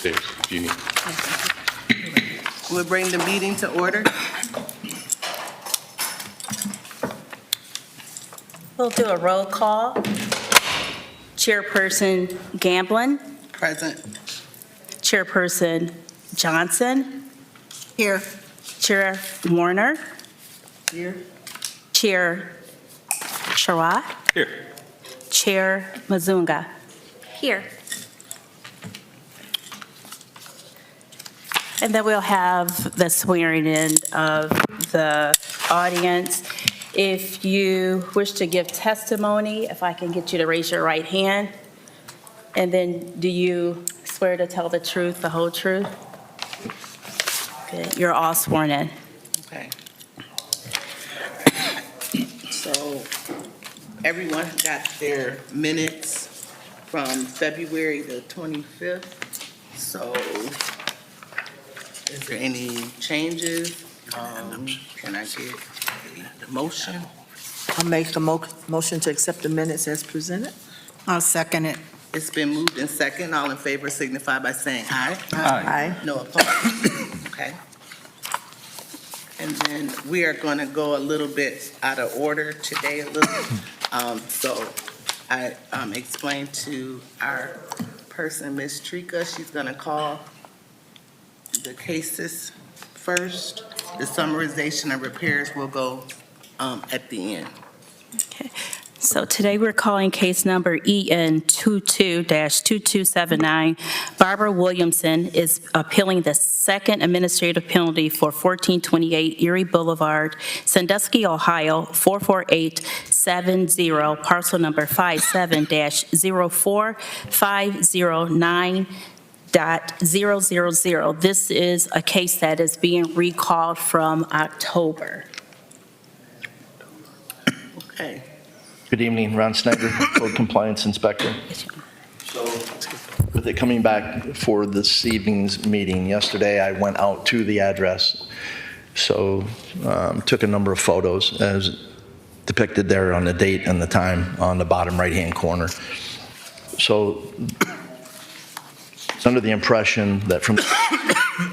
upstairs if you need. We'll bring the meeting to order. We'll do a roll call. Chairperson Gamblin, Present. Chairperson Johnson, Here. Chair Warner, Here. Chair Sharad, Here. Chair Mazunga. Here. And then we'll have the swearing in of the audience. If you wish to give testimony, if I can get you to raise your right hand. And then do you swear to tell the truth, the whole truth? Good. You're all sworn in. Okay. So everyone got their minutes from February the 25th. So is there any changes? Can I get a motion? I'll make a motion to accept the minutes as presented. I'll second it. It's been moved in second. All in favor signify by saying aye. Aye. No opposed? Okay. And then we are going to go a little bit out of order today a little. So I explained to our person, Ms. Trika, she's going to call the cases first. The summarization of repairs will go at the end. Okay. So today we're calling case number EN 22-2279. Barbara Williamson is appealing the second administrative penalty for 1428 Erie Boulevard, Sandusky, Ohio, 44870, parcel number 57-045009.000. This is a case that is being recalled from October. Okay. Good evening, Ron Snyder, Code Compliance Inspector. So with it coming back for this evening's meeting, yesterday I went out to the address. So took a number of photos as depicted there on the date and the time on the bottom right-hand corner. So it's under the impression that from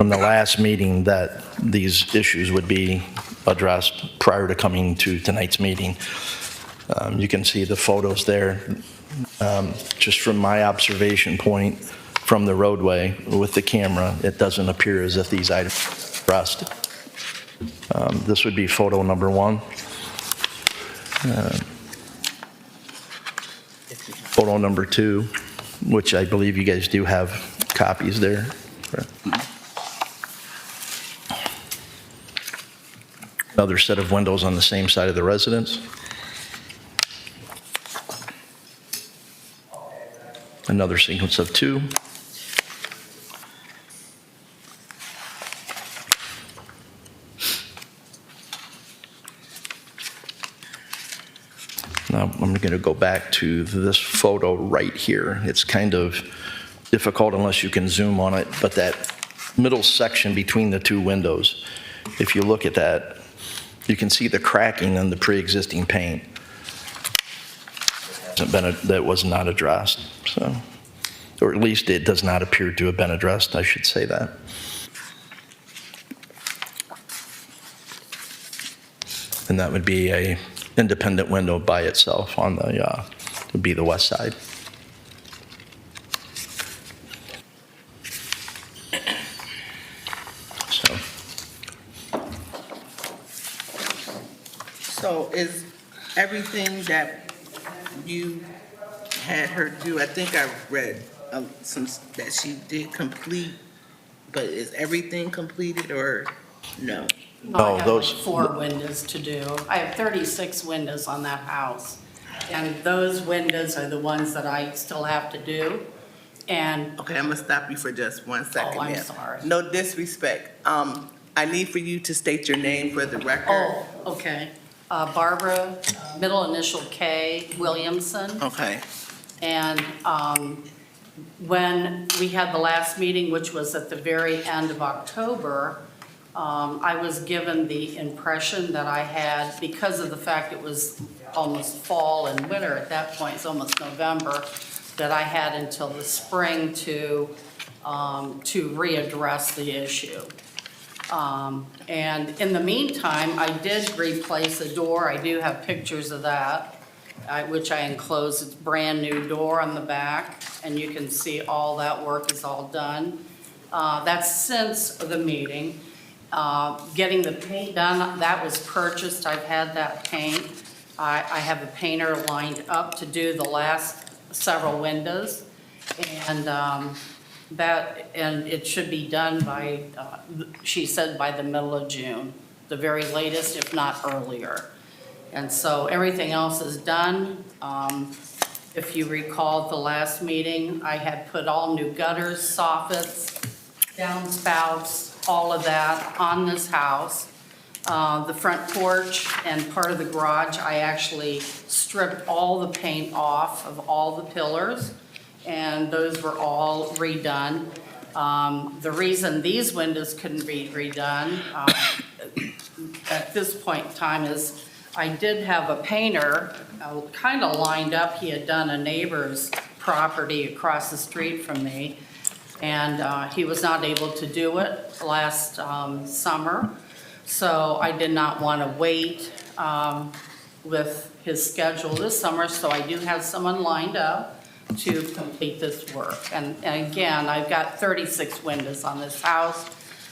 the last meeting that these issues would be addressed prior to coming to tonight's meeting. You can see the photos there. Just from my observation point from the roadway with the camera, it doesn't appear as if these items are addressed. This would be photo number one. Photo number two, which I believe you guys do have copies there. Another set of windows on the same side of the residence. Another sequence of two. Now I'm going to go back to this photo right here. It's kind of difficult unless you can zoom on it, but that middle section between the two windows, if you look at that, you can see the cracking in the pre-existing paint. That was not addressed, so, or at least it does not appear to have been addressed, I should say that. And that would be a independent window by itself on the, would be the west side. So is everything that you had her do, I think I read some that she did complete, but is everything completed or no? No, I have those- like 4 windows to do. I have 36 windows on that house. And those windows are the ones that I still have to do. And, Okay, I'm gonna stop you for just 1 second. I'm there. sorry. No disrespect. I need for you to state your name for the record. oh, okay. Barbara, middle initial K, Williamson. Okay, And when we had the last meeting, which was at the very end of October, I was given the impression that I had, because of the fact it was almost fall and winter at that point, it's almost November, that I had until the spring to to readdress the issue. And in the meantime, I did replace a door. I do have pictures of that, which I enclosed. It's brand-new door on the back, and you can see all that work is all done. That's since the meeting. Getting the paint done, that was purchased. I've had that paint. I have a painter lined up to do the last several windows. And and it should be done by, she said by the middle of June, the very latest, if not earlier. And so everything else is done. If you recall at the last meeting, I had put all new gutters, soffits, downspouts, all of that on this house. The front porch and part of the garage, I actually stripped all the paint off of all the pillars, and those were all redone. The reason these windows couldn't be redone at this point in time is I did have a painter kind of lined up. He had done a neighbor's property across the street from me, and he was not able to do it last summer. So I did not want to wait with his schedule this summer, so I do have someone lined up to complete this work. And again, I've got 36 windows on this house.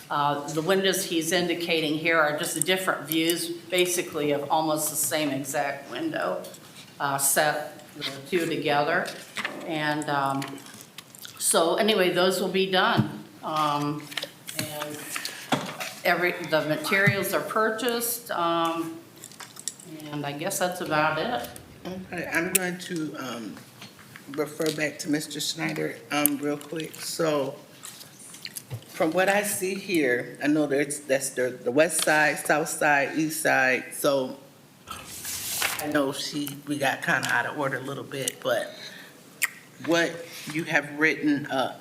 The windows he's indicating here are just different views, basically of almost the same exact window, set the two together. And so anyway, those will be done. And the materials are purchased, and I guess that's about it. Okay, I'm going to refer back to Mr. Schneider real quick. So from what I see here, I know that's the west side, south side, east side. So I know we got kind of out of order a little bit, but what you have written up,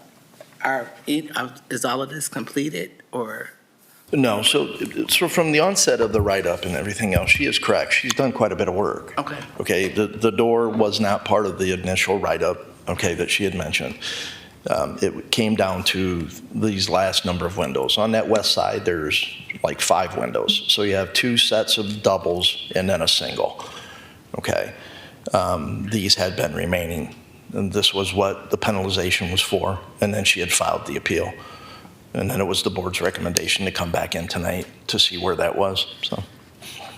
is all of this completed or? No, so from the onset of the write-up and everything else, she is correct. She's done quite a bit of work. Okay. Okay, the door was not part of the initial write-up, okay, that she had mentioned. It came down to these last number of windows. On that west side, there's like 5 windows. So you have 2 sets of doubles and then a single, okay? These had been remaining, and this was what the penalization was for, and then she had filed the appeal. And then it was the board's recommendation to come back in tonight to see where that was, so.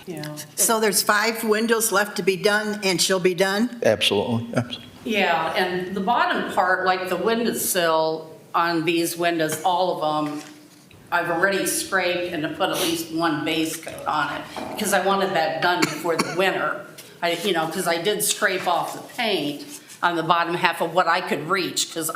Yeah. So there's 5 windows left to be done, and she'll be done? Absolutely, absolutely. Yeah, and the bottom part, like the windowsill on these windows, all of them, I've already scraped and put at least one base coat on it because I wanted that done before the winter. Because I did scrape off the paint on the bottom half of what I could reach because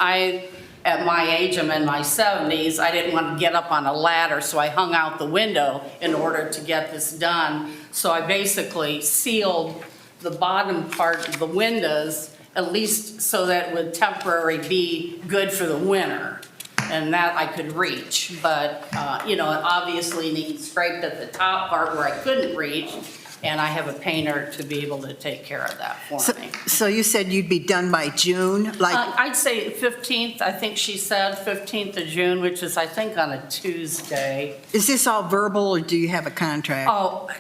at my age, I'm in my 70s, I didn't want to get up on a ladder, so I hung out the window in order to get this done. So I basically sealed the bottom part of the windows, at least so that it would temporarily be good for the winter, and that I could reach. But, it obviously needs scraped at the top part where I couldn't reach, and I have a painter to be able to take care of that for me. So you said you'd be done by June? I'd say 15th, I think she said 15th of June, which is, I think, on a Tuesday. Is this all verbal, or do you have a contract? Oh,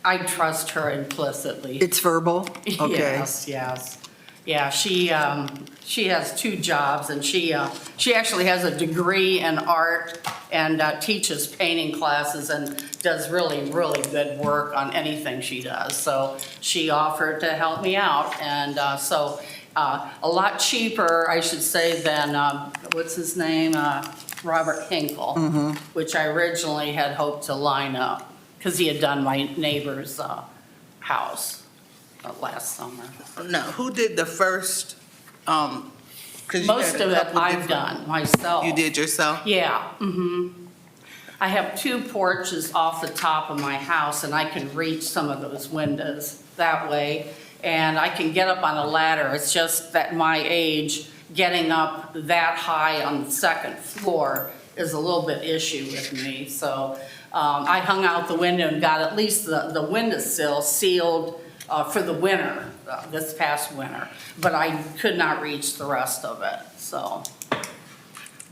I trust her implicitly. It's verbal? Okay. Yes. Yeah, she has 2 jobs, and she actually has a degree in art and teaches painting classes and does really, really good work on anything she does. So she offered to help me out, and so a lot cheaper, I should say, than, what's his name? Robert Hinkle, which I originally had hoped to line up, because he had done my neighbor's house last summer. No, who did the first, 'cause you Most had a of it couple I've different- done myself. You did yourself? Yeah, I have 2 porches off the top of my house, and I can reach some of those windows that way. And I can get up on a ladder. It's just that my age, getting up that high on the 2nd floor is a little bit issue with me. So I hung out the window and got at least the windowsill sealed for the winter, this past winter. But I could not reach the rest of it, so.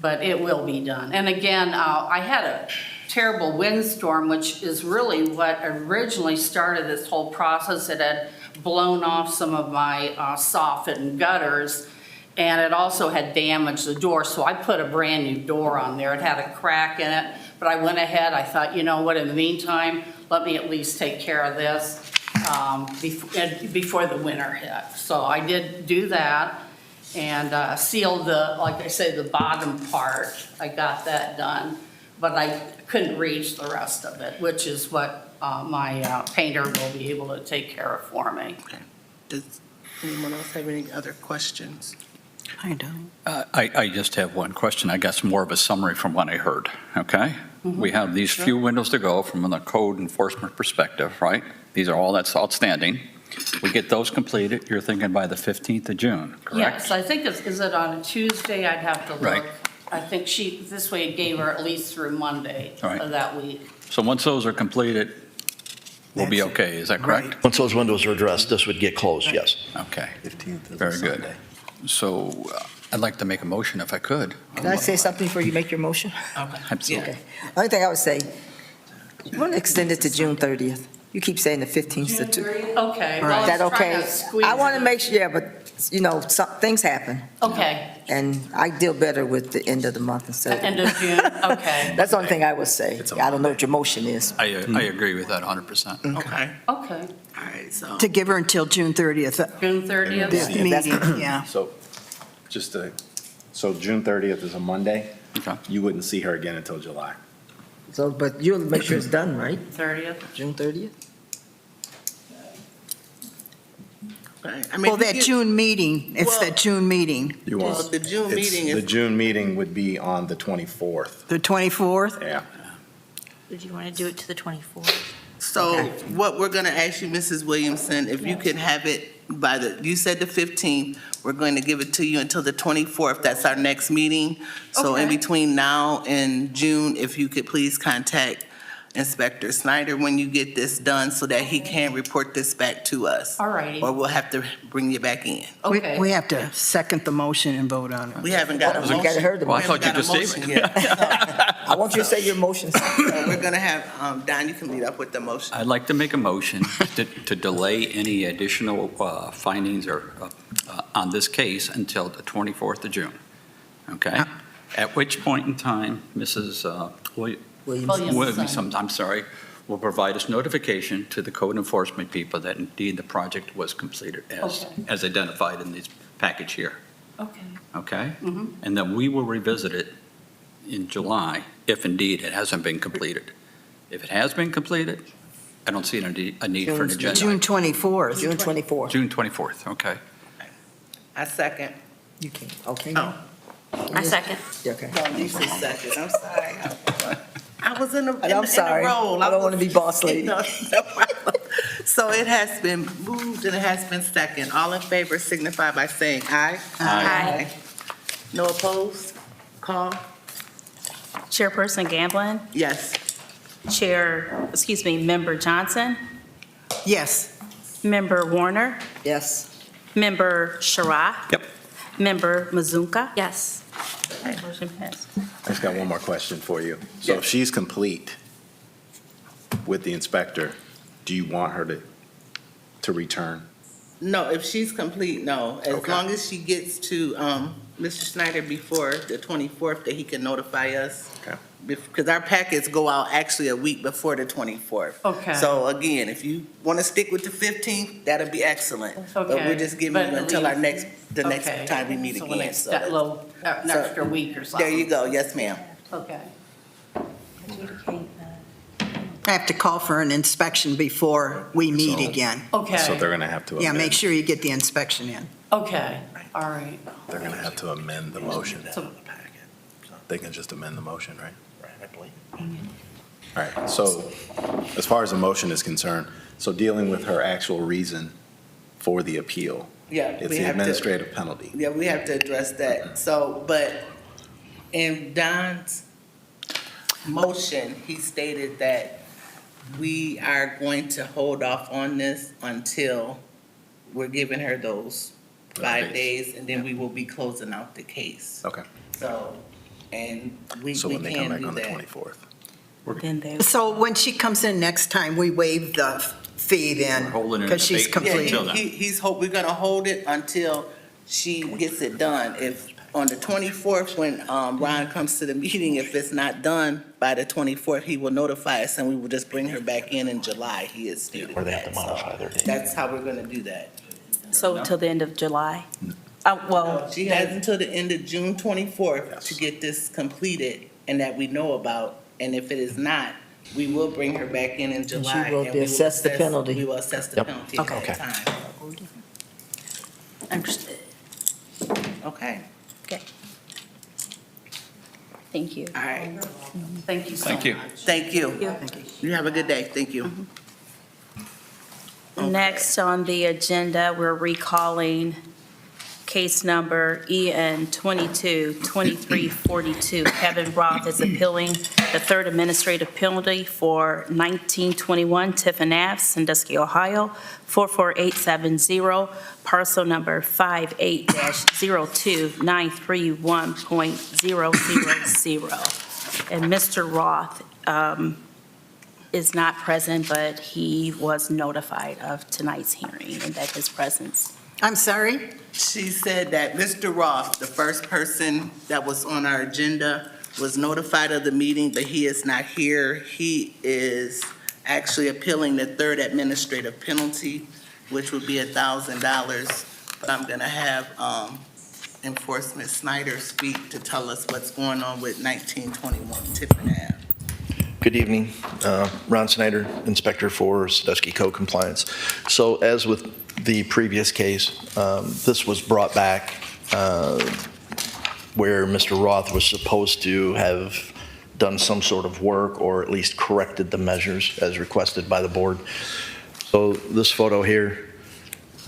but it will be done. And again, I had a terrible windstorm, which is really what originally started this whole process. It had blown off some of my soffit and gutters, and it also had damaged the door, so I put a brand-new door on there. It had a crack in it, but I went ahead, I thought, you know what, in the meantime, let me at least take care of this before the winter hit. So I did do that and sealed the, like I say, the bottom part. I got that done, but I couldn't reach the rest of it, which is what my painter will be able to take care of for me. Does anyone else have any other questions? I don't. I just have one question, I guess more of a summary from what I heard, okay? We have these few windows to go from the code enforcement perspective, right? These are all that's outstanding. We get those completed, you're thinking by the 15th of June, correct? Yes, I think, is it on a Tuesday? I'd have to Right. look. I think this way it gave her at least through Monday Right. of that week. So once those are completed, we'll be That's it. okay, is that correct? Once those windows are addressed, this would get closed, yes. Okay, 15th is a very good. Sunday. So I'd like to make a motion if I could. Can I say something before you make your motion? Absolutely. Okay. Only thing I would say, you want to extend it to June 30th. You keep saying the 15th to 2. Okay. well, I Is that was trying okay? to squeeze I want to it. make sure, yeah, but, you know, some, things happen. Okay, And I deal better with the end of the month instead end of. of June, okay, That's the only thing I would say. It's a I don't know what your motion is. I agree with that 100%. Okay, okay. all right, so. To give her until June 30th, June 30th? this Yeah, that's- meeting, yeah. So, so June 30th is a Monday. Okay. You wouldn't see her again until July. So, but you'll make sure it's done, right? 30th? June 30th? Okay. I mean, Well, that June meeting, it's Well- that June meeting, You Well, want, the June it's- meeting the is, June meeting would be on the 24th. the 24th? Yeah. Did you want to do it to the 24th? so what we're gonna ask you, Mrs. Williamson, if you could have it by you said the 15th, we're going to give it to you until the 24th, that's our next meeting. So in Okay. between now and June, if you could please contact Inspector Snyder when you get this done so that he can report this back to us. All righty, Or we'll have to bring you back in. We- okay. We have to second the motion and vote on it. We haven't got a You motion. gotta heard the Well, I We thought haven't you got a just gave motion yet. I want you to say your motion. So we're gonna have, Don, you can lead up with the motion. I'd like to make a motion to delay any additional findings or on this case until the 24th of June, okay? At which point in time, Mrs. Williams. Williamson, I'm sorry, will provide us notification to the code enforcement people that indeed the project was completed Okay. as identified in this package here, Okay. okay? Mhm. And then we will revisit it in July, if indeed it hasn't been completed. If it has been completed, I don't see a need for an June's- agenda. June 24th. June 24th. June 24th, okay. I second. You can, okay. Oh. I second. Okay. No, Lisa second, I'm sorry. I was in a, And I'm sorry. role. I don't want to be boss lady. No, no problem. So it has been moved and it has been second. All in favor signify by saying aye. Aye. No opposed? Call? Chairperson Gamblin, Yes. Member Johnson, Yes, Member Warner, Yes. Member Shara. Yep. Member Mazunka. Yes. Motion passed. I just got one more question for you. So if she's complete with the inspector, do you want her to return? No, if she's complete, no. As Okay. long as she gets to, Mr. Snyder before the 24th, that he can notify us. Okay. Because our packets go out actually a week before the 24th. Okay. So again, if you want to stick with the 15th, that'd be excellent. But Okay, we're just giving but you at until our least- the next Okay. time we meet So again. next, So that that's- little, an so- extra week or something. There you go, yes, ma'am. Okay. I have to call for an inspection before we meet So- again. Okay. So they're gonna have to Yeah, amend. make sure you get the inspection in. Okay, all right. They're gonna have to amend the motion. So- They can just amend the motion, right? All right, so as far as the motion is concerned, so dealing with her actual reason for the appeal, Yeah. it's we the have to- administrative penalty. Yeah, we have to address that. So, but in Don's motion, he stated that we are going to hold off on this until we're giving her those 5 days, and then we will be closing out the case. Okay. So, and we So when they come can back do on the that. 24th. Then they, So when she comes in next time, we waive the fee then? We're holding it in Because she's abatement Yeah, complete. until then. we're gonna hold it until she gets it done. If, on the 24th, when Ron comes to the meeting, if it's not done by the 24th, he will notify us, and we will just bring her back in July. He has stated Or they have to that, so modify their date. that's how we're gonna do that. so till the end of July? Well, She has until the end of June 24th to get this completed and that we know about. And if it is not, we will bring her back in she July. will and be we assessed the penalty. We will assess the Yep. penalty at Okay. that time. understood. Okay, Thank you. all right. Thank you so much. Thank you. Thank you. You have a good day. Thank you. Okay. Next on the agenda, we're recalling case number EN 222342. Kevin Roth is appealing the third administrative penalty for 1921 Tiffin Ave, Sandusky, Ohio, 44870, parcel number 58-02931000. And Mr. Roth is not present, but he was notified of tonight's hearing and that his presence. I'm sorry? She said that Mr. Roth, the first person that was on our agenda, was notified of the meeting, but he is not here. He is actually appealing the third administrative penalty, which would be $1,000. But I'm going to have Enforcement Snyder speak to tell us what's going on with 1921 Tiffin Ave. Good evening. Ron Snyder, Inspector for Sandusky Code Compliance. So as with the previous case, this was brought back where Mr. Roth was supposed to have done some sort of work or at least corrected the measures as requested by the board. So this photo here,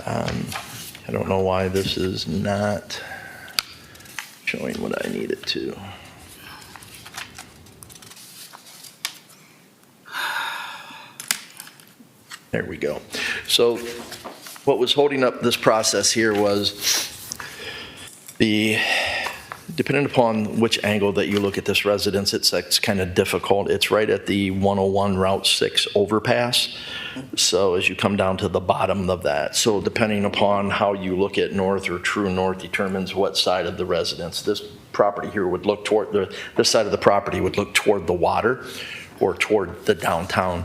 I don't know why this is not showing what I need it to. There we go. So what was holding up this process here was depending upon which angle that you look at this residence, it's kind of difficult. It's right at the 101 Route 6 overpass. So as you come down to the bottom of that, so depending upon how you look at north or true north determines what side of the residence. This property here would look toward, this side of the property would look toward the water or toward the downtown.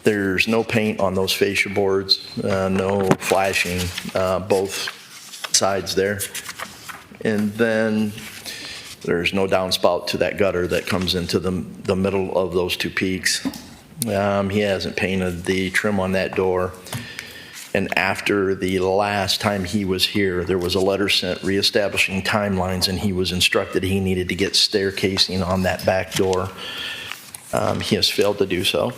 There's no paint on those fascia boards, no flashing, both sides there. And then there's no downspout to that gutter that comes into the middle of those two peaks. He hasn't painted the trim on that door. And after the last time he was here, there was a letter sent reestablishing timelines, and he was instructed he needed to get staircasing on that back door. He has failed to do so.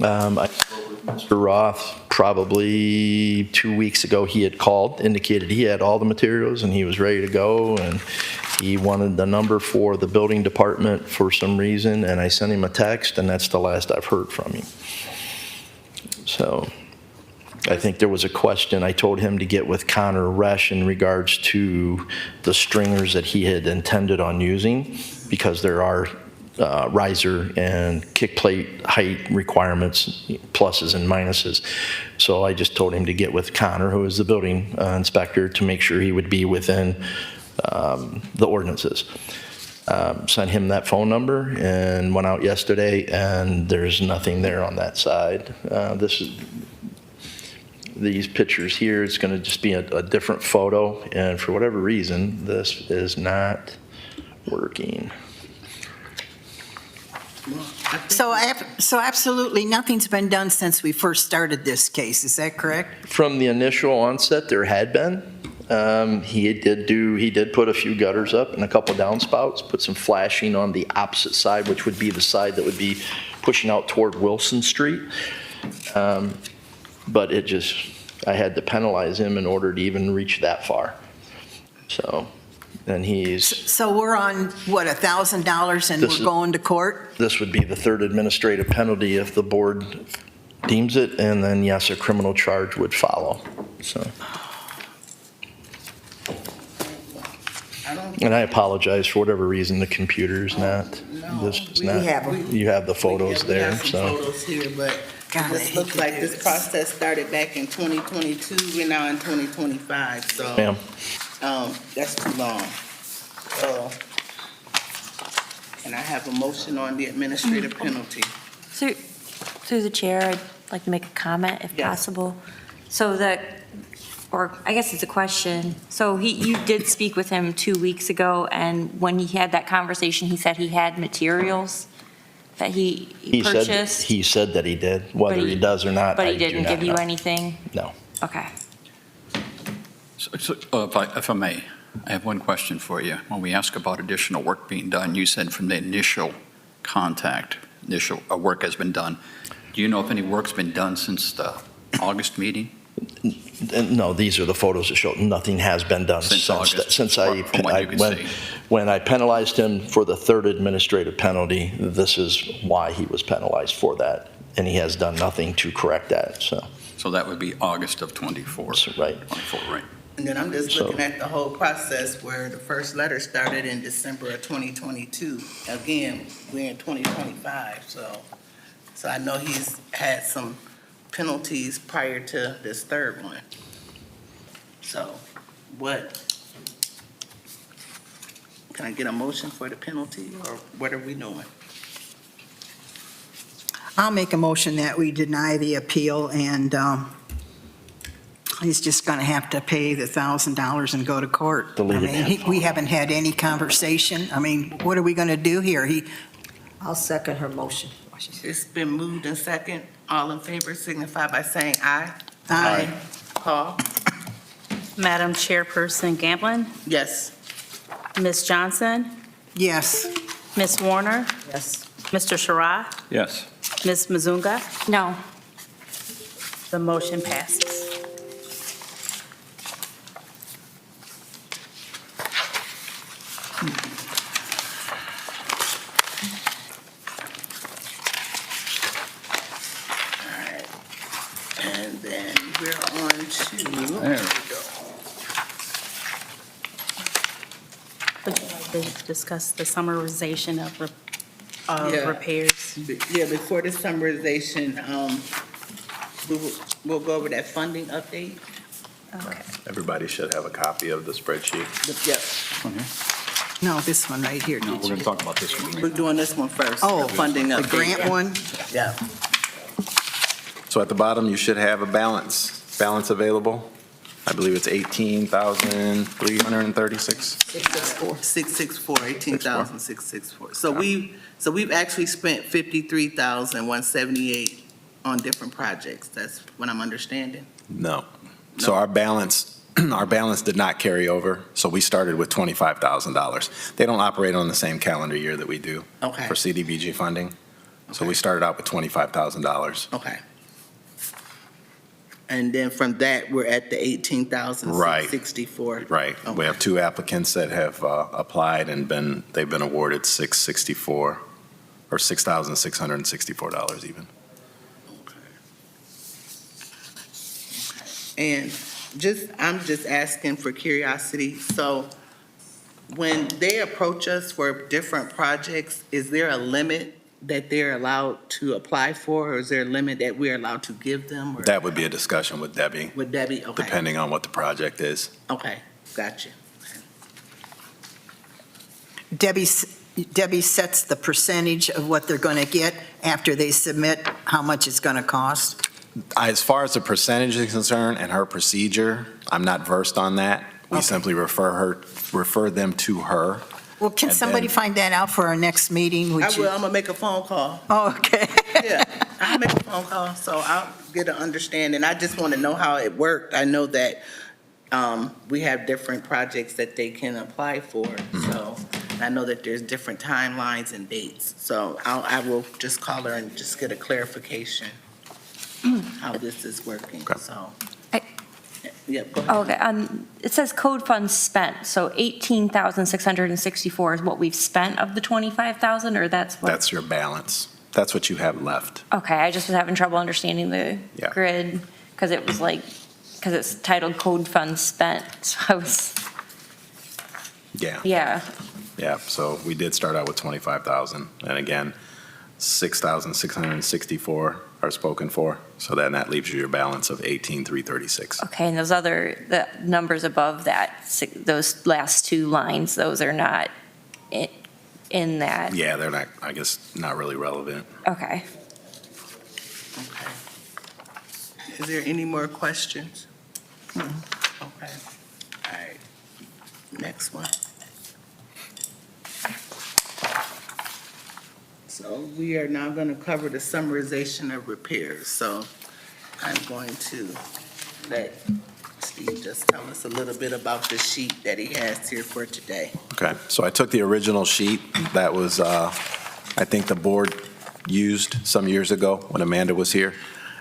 I spoke with Mr. Roth probably 2 weeks ago. He had called, indicated he had all the materials and he was ready to go, and he wanted the number for the building department for some reason, and I sent him a text, and that's the last I've heard from him. So I think there was a question. I told him to get with Connor Resch in regards to the stringers that he had intended on using, because there are riser and kick plate height requirements, pluses and minuses. So I just told him to get with Connor, who is the building inspector, to make sure he would be within the ordinances. Sent him that phone number and went out yesterday, and there's nothing there on that side. These pictures here, it's going to just be a different photo, and for whatever reason, this is not working. So absolutely nothing's been done since we first started this case, is that correct? From the initial onset, there had been. He did put a few gutters up and a couple downspouts, put some flashing on the opposite side, which would be the side that would be pushing out toward Wilson Street. But I had to penalize him in order to even reach that far. So, and So we're on, what, $1,000 and we're going to court? this would be the third administrative penalty if the board deems it, and then yes, a criminal charge would follow, so. I don't And I apologize for whatever reason, the computer's not, this is we not. have 'em. You have the photos We there, have some so. photos here, but God, I this hate looks to like do this this. process started back in 2022. We're now in 2025, so. Ma'am, That's too long. So, can I have a motion on the administrative penalty? Through the chair, I'd like to make a comment if Yes. possible. So or I guess it's a question. So you did speak with him 2 weeks ago, and when he had that conversation, he said he had materials that he purchased? he said that he did, whether But he does or not, But I he do didn't not give you know. anything? No. Okay. So, if I may, I have one question for you. When we ask about additional work being done, you said from the initial contact, work has been done. Do you know if any work's been done since the August meeting? No, these are the photos that show nothing has been done Since August, since from what you can see. when I penalized him for the third administrative penalty, this is why he was penalized for that. And he has done nothing to correct that, so, So that would be August of '24. so, right. 24, right? And then I'm just So- looking at the whole process where the first letter started in December of 2022. Again, we're in 2025, so I know he's had some penalties prior to this third one. So can I get a motion for the penalty, or what are we doing? I'll make a motion that we deny the appeal, and he's just going to have to pay the $1,000 and go to court. Delete it. I mean, we haven't had any conversation. I mean, what are we going to do here? I'll second her motion. It's been moved and second. All in favor signify by saying aye. Aye. Paul? Madam Chairperson Gamblin, Yes. Ms. Johnson, Yes. Ms. Warner, Yes. Mr. Sharrah, Yes. Ms. Mazunga, No. the motion passes. And then we're on to. There we go. Would you like to discuss the summarization of Yeah. repairs? Yeah, before the summarization, we'll go over that funding update. Okay. Everybody should have a copy of the spreadsheet. Yep, No, this one right here. No, we're going to talk about this one. we're doing this one first. Oh, the funding the update. grant one? Yeah. So at the bottom, you should have a balance available. I believe it's 18,336. 664, 18,664. So we've actually spent 53,178 on different projects. That's what I'm understanding. No. So our balance did not carry over, so we started with $25,000. They don't operate on the same calendar year that we do Okay. for CDBG funding. So we Okay. started out with $25,000. Okay. And then from that, we're at the 18,664. Right. We Okay. have two applicants that have applied and they've been awarded $664, or $6,664 even. And I'm just asking for curiosity, so when they approach us for different projects, is there a limit that they're allowed to apply for, or is there a limit that we're allowed to give them? Or- That would be a discussion with Debbie, With Debbie, okay. depending on what the project is. Okay, gotcha. Debbie sets the percentage of what they're going to get after they submit, how much it's going to cost. As far as the percentage is concerned and her procedure, I'm not versed on that. We Okay. simply refer them to her. Well, can And somebody then- find that out for our next meeting? Would I you- will, I'm gonna make a phone call. Oh, okay. Yeah, I'll make a phone call, so I'll get an understanding. I just want to know how it worked. I know that we have different projects that they can apply for, so I know that there's different timelines and dates. So I will just call her and just get a clarification how this is working, Okay. so. I- Yeah, go ahead. Okay, it says code funds spent, so 18,664 is what we've spent of the 25,000, or that's what? That's your balance. That's what you have left. Okay, I just was having trouble understanding the Yeah. grid, because it was like, because it's titled code funds spent, so I was, Yeah. Yeah, Yeah, so we did start out with 25,000, and again, 6,664 are spoken for, so then that leaves you your balance of 18,336. okay, and the numbers above that, those last two lines, those are not in that, Yeah, they're not, I guess, not really relevant. okay. Okay. Is there any more questions? Okay. All right. Next one. So we are now going to cover the summarization of repairs. So I'm going to let Steve just tell us a little bit about the sheet that he has here for today. Okay, so I took the original sheet that was, I think the board used some years ago when Amanda was here,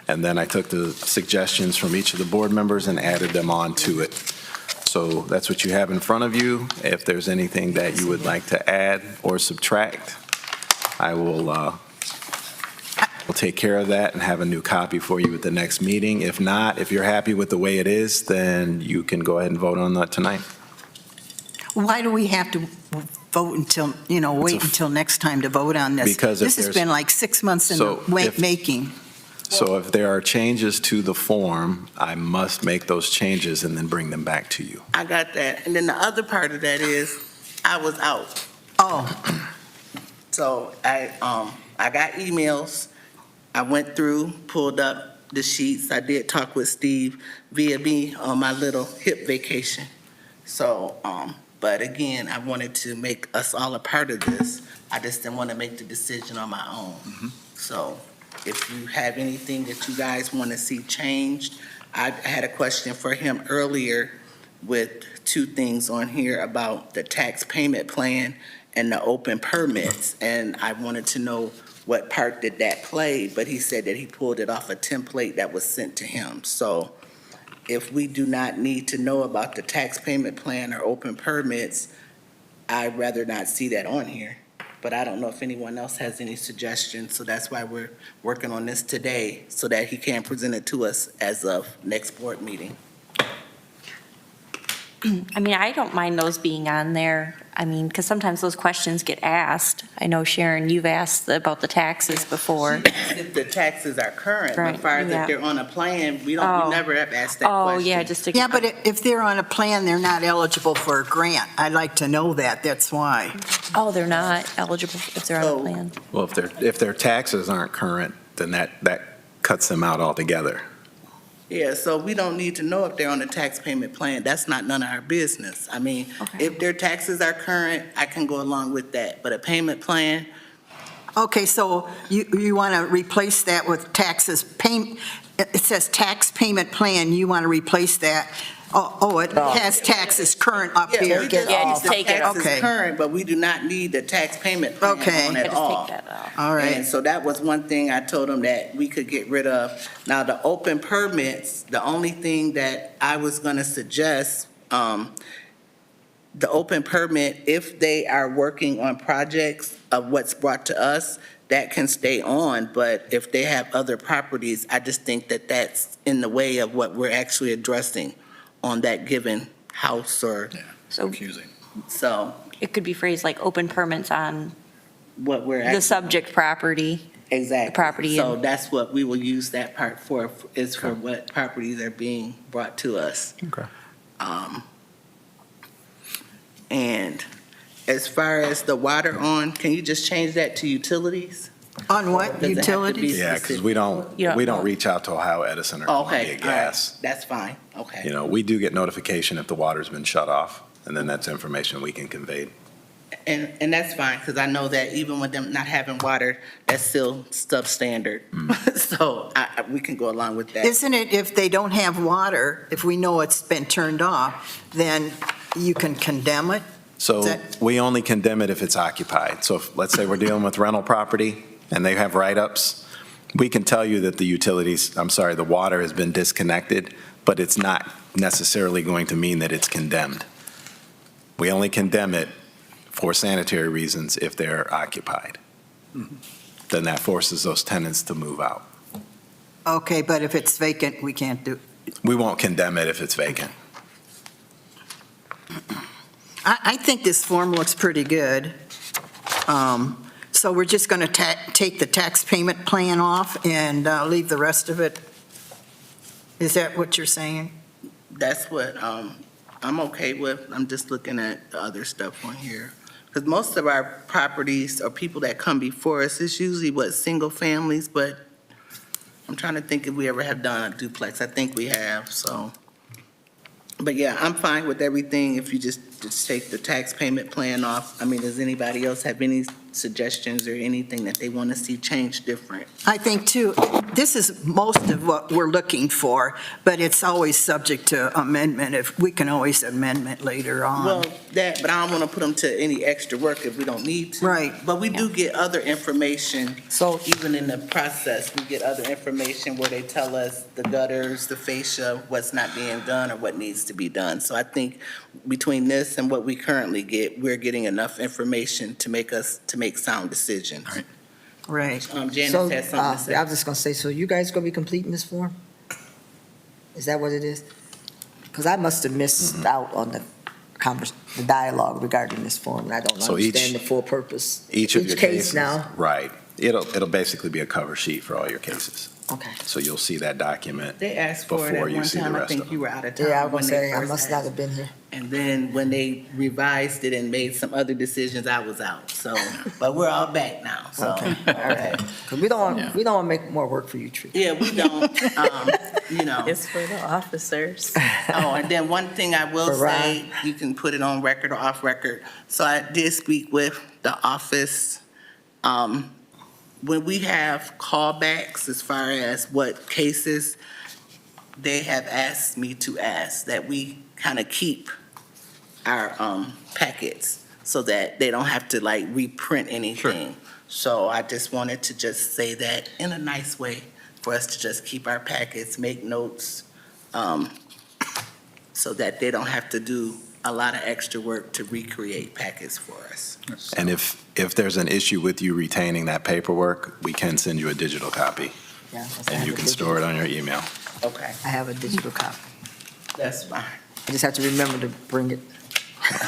and then I took the suggestions from each of the board members and added them on to it. So that's what you have in front of you. If there's anything that you would like to add or subtract, I will we'll take care of that and have a new copy for you at the next meeting. If not, if you're happy with the way it is, then you can go ahead and vote on that tonight. Why do we have to vote until, wait until next time to vote on this? Because if This has there's- been like 6 months in So the if- making. So if there are changes to the form, I must make those changes and then bring them back to you. I got that. And then the other part of that is I was out. Oh, So I got emails. I went through, pulled up the sheets. I did talk with Steve via me on my little hip vacation. So, but again, I wanted to make us all a part of this. I just didn't want to make the decision on my own. So if you have anything that you guys want to see changed, I had a question for him earlier with two things on here about the tax payment plan and the open permits, and I wanted to know what part did that play, but he said that he pulled it off a template that was sent to him. So if we do not need to know about the tax payment plan or open permits, I'd rather not see that on here. But I don't know if anyone else has any suggestions, so that's why we're working on this today, so that he can present it to us as of next board meeting. I mean, I don't mind those being on there. I mean, because sometimes those questions get asked. I know, Sharon, you've asked about the taxes before. If the taxes are current, Right, but far as yeah. if they're on a plan, we Oh. never have asked that Oh, question. yeah, just to. yeah, but if they're on a plan, they're not eligible for a grant. I'd like to know that, that's why. Oh, they're not eligible if they're on So- a plan. Well, if their taxes aren't current, then that cuts them out altogether. Yeah, so we don't need to know if they're on a tax payment plan. That's not none of our business. I mean, Okay. if their taxes are current, I can go along with that. But a payment plan, Okay, so you want to replace that with taxes, it says tax payment plan, you want to replace that? Oh, it has taxes current up yeah, here. we just Yeah, need just the take it off. taxes Okay. current, but we do not need the tax payment plan Okay. on Yeah, at just all. take that off. All right. And so that was one thing I told him that we could get rid of. Now, the open permits, the only thing that I was going to suggest, the open permit, if they are working on projects of what's brought to us, that can stay on, but if they have other properties, I just think that that's in the way of what we're actually addressing on that given house or, So Confusing. so it could be phrased like open permits on what we're. the actually- subject property. Exactly. the property So and- that's what we will use that part for, is for what properties are being brought to us. Okay. And as far as the water on, can you just change that to utilities? On what, Does it have to be- utilities? Yeah, because we don't Yeah. reach out to Ohio Edison or Okay, Columbia all right, Gas. that's fine, okay. You know, we do get notification if the water's been shut off, and then that's information we can convey. And that's fine, because I know that even with them not having water, that's still substandard. So we can go along with that. Isn't it if they don't have water, if we know it's been turned off, then you can condemn it? So Is that- we only condemn it if it's occupied. So if, let's say we're dealing with rental property and they have write-ups, we can tell you that the water has been disconnected, but it's not necessarily going to mean that it's condemned. We only condemn it for sanitary reasons if they're occupied. Then that forces those tenants to move out. Okay, but if it's vacant, we can't do, We won't condemn it if it's vacant. I think this form looks pretty good. So we're just going to take the tax payment plan off and leave the rest of it? Is that what you're saying? That's what I'm okay with. I'm just looking at the other stuff on here. Because most of our properties or people that come before us, it's usually single families, but I'm trying to think if we ever have done a duplex. I think we have, so. But yeah, I'm fine with everything if you just take the tax payment plan off. I mean, does anybody else have any suggestions or anything that they want to see changed different? I think, too, this is most of what we're looking for, but it's always subject to amendment. If we can always amend it later on. Well, but I don't want to put them to any extra work if we don't need to. Right. But we do get other information, So, even in the process, we get other information where they tell us the gutters, the fascia, what's not being done or what needs to be done. So I think between this and what we currently get, we're getting enough information to make sound decisions. All right. Right. Janice so has something to say. I was just going to say, so you guys going to be completing this form? Is that what it is? Because I must have missed out on the dialogue regarding this form, and I don't So understand the full purpose. Each of your case cases. now? Right. It'll basically be a cover sheet for all your cases. Okay. So you'll see that document. They asked for it before at you one see the time. I rest think of you were out of town. Yeah, I was when going to they say, I first must not asked. have been here. And then when they revised it and made some other decisions, I was out. So, but we're all back now, so. Okay, all right. Because we don't want to make more work for you, Tree. Yeah, we don't, you know. It's for the officers. Oh, and then one thing I will For say, you can put it on record or off record. So I did speak with the office. When we have callbacks as far as what cases, they have asked me to ask that we kind of keep our packets so that they don't have to like reprint anything. So I just wanted to just say that in a nice way for us to just keep our packets, make notes, so that they don't have to do a lot of extra work to recreate packets for us. And if there's an issue with you retaining that paperwork, we can send you a digital copy, Yeah, and you can store it on your email. Okay, I have a digital copy. that's fine. I just have to remember to bring it.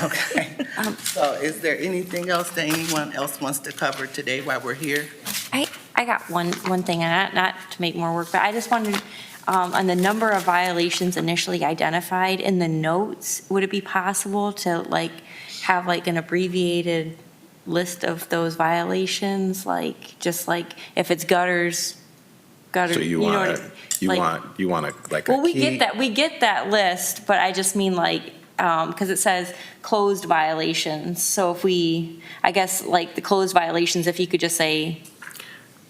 Okay. So is there anything else that anyone else wants to cover today while we're here? I got one thing, and not to make more work, but I just wondered, on the number of violations initially identified in the notes, would it be possible to like have like an abbreviated list of those violations? Like, just like if it's gutters, So you know want, what you want like a Well, we key. get that list, but I just mean like, because it says closed violations. So if I guess like the closed violations, if you could just say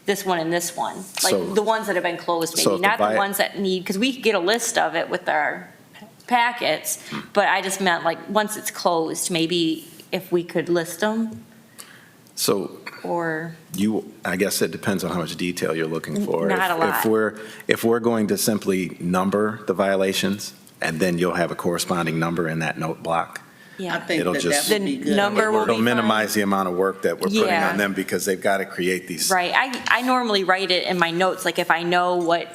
this one and this one, So- like the ones that have been closed, so maybe, if the not the ones that need, because we get a list of it with our packets, Hmm. but I just meant like, once it's closed, maybe if we could list them, So or, I guess it depends on how much detail you're looking for. Not a lot. If we're going to simply number the violations, and then you'll have a corresponding number in that note block, I yeah. think It'll that just- would be The good. number will be it'll fine. minimize the amount of work that we're putting Yeah. on them, because they've got to create these. Right, I normally write it in my notes, like if I know what,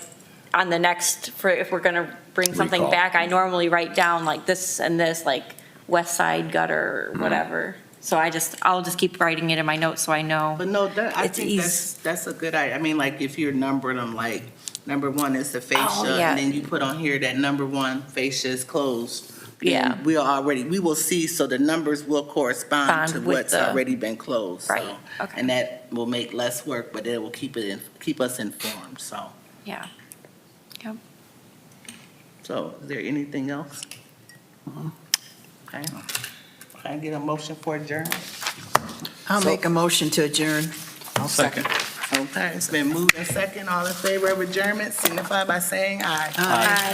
on the next, if we're gonna bring something Recall. back, I normally write down like this and this, like west side gutter or whatever. So I'll just keep writing it in my notes so I know. But no, I It's think easy. that's a good idea. I mean, like if you're numbering them, like number one is the fascia, yeah. and then you put on here that number one fascia is closed. Yeah. And we will see, so the numbers will correspond to Bond with what's the- already been closed. so. Right, okay. And that will make less work, but it will keep us informed, so. Yeah. So is there anything else? Okay. Can I get a motion for adjournment? I'll make a motion to adjourn. I'll second. Okay, it's been moved and second. All in favor of adjournment signify by saying aye. Aye.